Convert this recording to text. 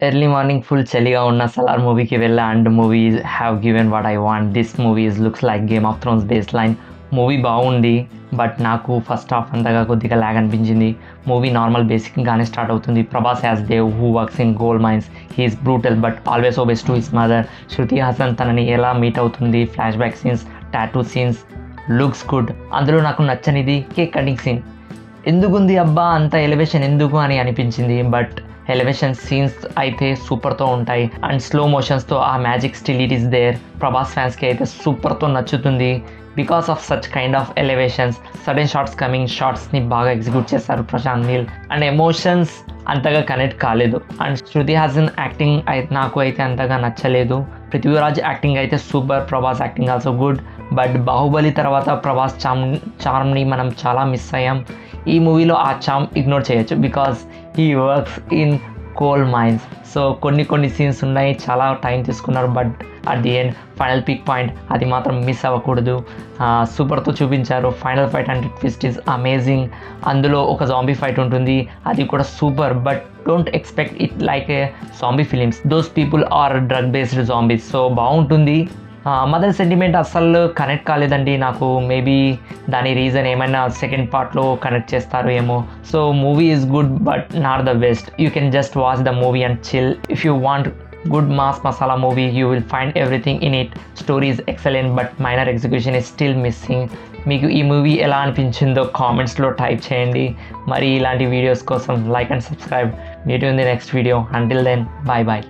Early morning full చలిగా ఉన్న సలార్ మూవీకి వెళ్ళా and movie have given what I want. This movie looks like Game of Thrones baseline. Movie బాగుంది but నాకు first half అంతగా కొద్దిగా ల్యాగ్ అనిపించింది. మూవీ నార్మల్ బేసిక్గానే స్టార్ట్ అవుతుంది. Prabhas as Dev who works in gold mines. He's brutal but always obeys to his mother. Shruti Haasan తనని ఎలా meet అవుతుంది, flashback scenes, tattoo scenes looks good. అందులో నాకు నచ్చనిది కేక్ కటింగ్ సీన్. ఎందుకుంది అబ్బా అంత ఎలివేషన్ ఎందుకు అని అనిపించింది. బట్ ఎలివేషన్ సీన్స్ అయితే సూపర్తో ఉంటాయి అండ్ స్లో మోషన్స్తో ఆ magic still it is there. Prabhas ఫ్యాన్స్కి అయితే సూపర్తో నచ్చుతుంది because of such kind of elevations. Sudden shots coming షార్ట్స్ని బాగా ఎగ్జిక్యూట్ చేస్తారు ప్రశాంత్ నీల్ అండ్ ఎమోషన్స్ అంతగా కనెక్ట్ కాలేదు. అండ్ శృతి హాసన్ యాక్టింగ్ నాకు అయితే అంతగా నచ్చలేదు. పృథ్వీరాజ్ యాక్టింగ్ అయితే super, Prabhas acting also good. But Baahubali తర్వాత ప్రభాస్ చార్మ్ని మనం చాలా మిస్ అయ్యాం. ఈ మూవీలో ఆ చామ్ ఇగ్నోర్ చేయొచ్చు because he works in coal mines. So కొన్ని సీన్స్ ఉన్నాయి, చాలా టైం తీసుకున్నారు but at the end final peak point అది మాత్రం మిస్ అవ్వకూడదు. సూపర్తో చూపించారు. ఫైనల్ ఫైట్ అంటే ట్విస్ట్ ఈజ్ అమేజింగ్. అందులో ఒక జాంబీ ఫైట్ ఉంటుంది, అది కూడా super. But don't expect it like a zombie films. Those people are drug based zombies. So బాగుంటుంది. మదర్ సెంటిమెంట్ అస్సలు కనెక్ట్ కాలేదండి నాకు. మేబీ దాని రీజన్ ఏమైనా సెకండ్ పార్ట్లో కనెక్ట్ చేస్తారు ఏమో. So movie is good but not the best. You can just watch the movie and chill. If you want good mass masala movie you will find everything in it. Story is excellent but minor execution is still missing. మీకు ఈ movie ఎలా అనిపించిందో కామెంట్స్లో type చేయండి. మరి ఇలాంటి videos కోసం like and subscribe. Meet in the next video. Until then bye bye.